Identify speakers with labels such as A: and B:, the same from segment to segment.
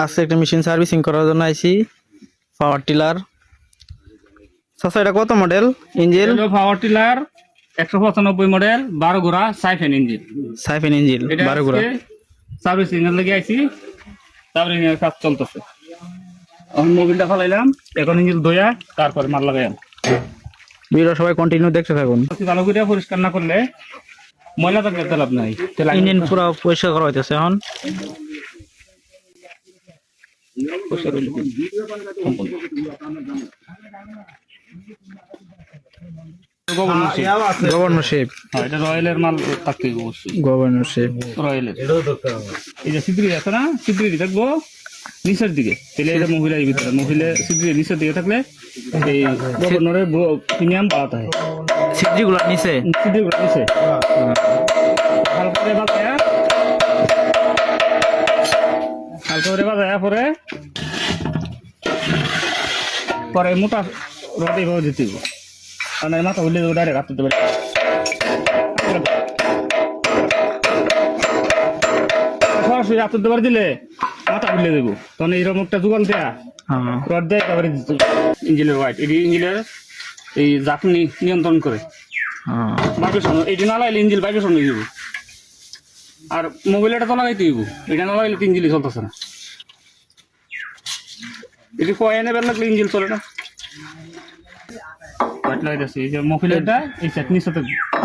A: আজকে একটা machine servicing করার জন্য আইছি পাওয়ার টিলার। চাচা এটা কত model engine?
B: Power tiller 195 model 12 ঘোড়া সাইফেন ইঞ্জিন।
A: সাইফেন ইঞ্জিন 12 ঘোড়া
B: সার্ভিসিং এর লাগি আইছি, তারপরে কাজ চলতেছে। এখন মোবিলটা ফালাইলাম, এখন ইঞ্জিন ধোয়া তারপরে মাল লাগাইলাম।
A: ভিডিও সবাই কন্টিনিউ দেখতে থাকুন।
B: ভালো করে পরিষ্কার না করলে ময়লা থাকলে তো লাভ নাই।
A: ইঞ্জিন পুরো পরিষ্কার করা হইতেছে এখন। গভর্নরশিপ,
B: এটা রয়্যালের মাল থাকতে অবশ্যই।
A: গভর্নরশিপ
B: রয়্যালের এই যে সিদ্রি আছে না, সিদ্রি থাকবো নিচের দিকে, তাহলে এটা মহিলার ভিতরে, মহিলা সিদ্রি নিচের দিকে থাকলে এই গভর্নরের প্রিমিয়াম পাওয়া হয়।
A: সিদ্রি গুলা নিচে,
B: সিদ্রি গুলো নিচে হালকা করে বাজায়া, হালকা করে বাজায়া পরে পরে মোটা রড এইভাবে দিতে হবে, কারণ মাথা হইলে ডাইরেক্ট হাত দিতে পারে। সরাসরি হাত দিতে পারে দিলে মাথা খুলে দেবো, তখন এইরকম একটা জোগাল দেয়া রড দেয় তারপরে ইঞ্জিনের হোয়াইট, এটি ইঞ্জিনের এই জাপনি নিয়ন্ত্রণ করে ভাইব্রেশন। এটি না লাগাইলে ইঞ্জিন ভাইব্রেশন হয়ে যাবো। আর মোবাইল এটা তো লাগাইতে হইব, এটা না লাগাইলে ইঞ্জিনই চলতেছে না। এটি কয়েনে বের লাগলে ইঞ্জিন চলে না। মহিলাটা এই সেট নিচে,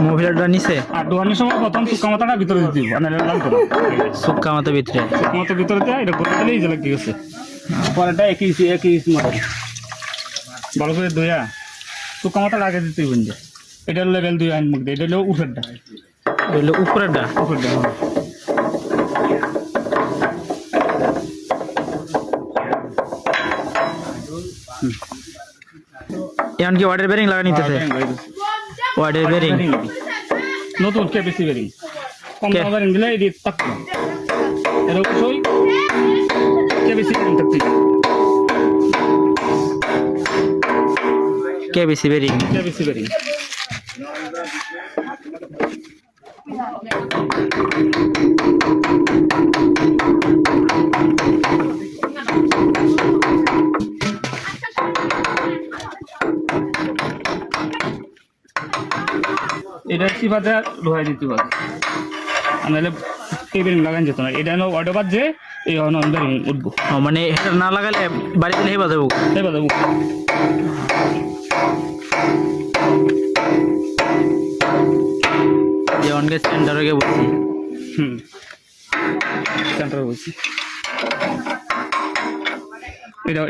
A: মহিলাটা নিচে।
B: আর দোকানের সময় প্রথম সুক্কা মাথাটা ভিতরে দিতে দিব,
A: সুক্কা মাথা ভিতরে,
B: সুক্কা মাথা ভিতরে দেয়, এটা করে দিলে ইজে লাগতে গেছে। পরেরটা একই মডেল ভালো করে ধুয়া সুক্কা মাথাটা আগে দিতে হইব। এটা লেভেল 2 আইন মধ্যে, এটা হলো উপরেরটা,
A: হইলো উপরেরটা। এখন কি ওয়াটার বেরিং লাগা নিতেছে? ওয়াটার বেরিং
B: নতুন কেবিসি বেরিং, কম দাম বেরিং দিলে এটি থাকতো না। এর অবশ্যই কেবিসি বেরিং থাকতে,
A: কেবিসি বেরিং,
B: কেবিসি বেরিং। এটা সিফাতে লোহাই দিতে পারে, নাহলে এই বেরিং লাগান যেত না। এটা হলো অর্ডার বাদ যে এই বেরিং উঠবো,
A: মানে এটা না লাগালে বাড়ি দিলে হেবা যাবো,
B: হেবা যাবো।
A: যেমনকে সেন্টারে গিয়ে বলছি,
B: সেন্টারে বলছি।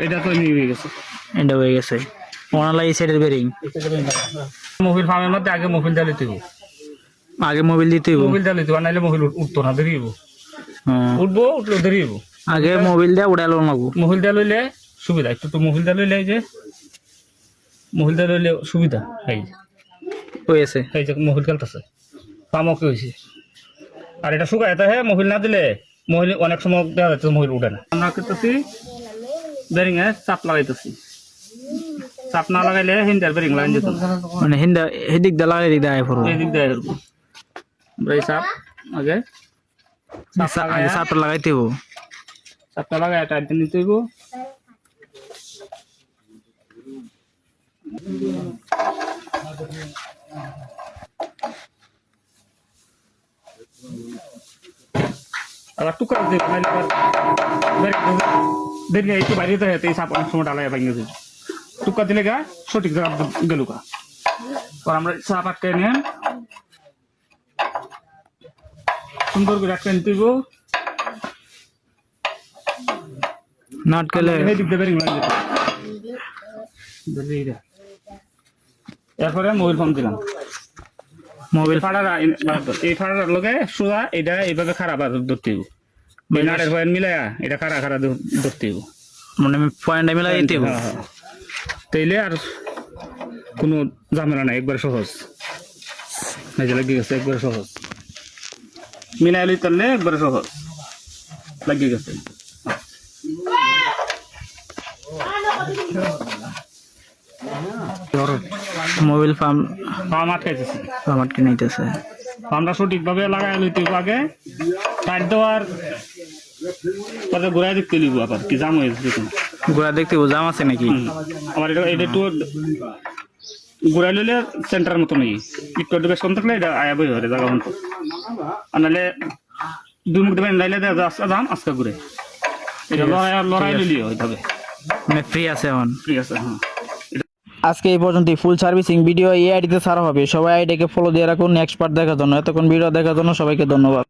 B: এটা তো নিয়ে হয়ে গেছে,
A: এটা হয়ে গেছে। ওনালা এই সাইডের বেরিং।
B: মোবিল ফার্মের মধ্যে আগে মোবিল জ্বালিতে হইব,
A: আগে মোবিল দিতে হইব,
B: মোবিল জ্বালিতে হইব, নাহলে মোবিল উঠতো না, দেরি হইব। উঠলো দেরি হইব।
A: আগে মোবিল দিয়ে উড়ালো লাগবো।
B: মোবিল দিয়ে লইলে সুবিধা, একটু মোবিল দিয়ে লইলে, এই যে মোবিল দিয়ে লইলে সুবিধা। এই
A: হয়েছে,
B: এই যে মোবিল খেলতেছে পামকে হয়েছে। আর এটা শুকায় হ্যাঁ, মোবিল না দিলে মহিল অনেক সময় দেখা যাচ্ছে মহিল উঠে না। আমরা করতেছি বেরিং এ চাপ লাগাইতেছি, চাপ না লাগাইলে হিন্দার বেরিং লাগাই যেত,
A: মানে হিন্দা হেদিক দা লাগাই দিক দায় পড়ো,
B: এই দিক দিয়ে আমরা এই চাপ আগে
A: আগে চাপটা লাগাইতে হইব।
B: চাপটা লাগাই টাইট নিতে হইব। আবার টুকরা দিয়ে দেরি একটু বাইরে এই চাপ অনেক সময় ডালাই ভাঙিয়ে দিই, টুকা দিলে গা সঠিক জায়গা গেল গা। আমরা চাপ আটকে নেন, সুন্দর করে আটকে নিতে হইব।
A: না আটকালে
B: এরপরে মোবাইল ফোন দিলাম, মোবাইল ফাড়ার এই ফাড়ার লগে সোজা এটা এইভাবে খারাপ ধরতে হইব, নাটের পয়েন্ট মিলাইয়া এটা খাড়া খাড়া ধরতে হইব,
A: মানে পয়েন্ট মিলাই দিতে হইব।
B: তাইলে আর কোনো ঝামেলা নাই, একবার সহজ। এই যে লাগিয়ে গেছে, একবার সহজ মিলাই লই তাহলে একবারে সহজ লাগিয়ে গেছে।
A: মোবাইল ফার্ম
B: আটকাইতেছি,
A: আটকে নিতেছে।
B: আমরা সঠিকভাবে লাগাই লইতে আগে টাইট দেওয়ার পরে ঘুরাই দেখতে লিব আবার কি জাম হয়েছে কিনা।
A: গোড়া দেখতে জাম আছে নাকি?
B: আমার এটা এটা একটু ঘুরাই লইলে সেন্টার মতো নেই, একটু বেশ কম থাকলে এটা আয়া বই হরে জায়গা মতো, আর নাহলে দুই মুখ দেবেন নাইলে আজকে দাম আজকে ঘুরে এটা লড়াই লইলে হইতে হবে।
A: মানে ফ্রি আছে এখন?
B: ঠিক আছে, হ্যাঁ।
A: আজকে এই পর্যন্ত ফুল সার্ভিসিং ভিডিও এই আইডিতে ছাড়া হবে, সবাই আইডিকে ফলো দিয়ে রাখুন নেক্সট পার্ট দেখার জন্য। এতক্ষণ ভিডিও দেখার জন্য সবাইকে ধন্যবাদ।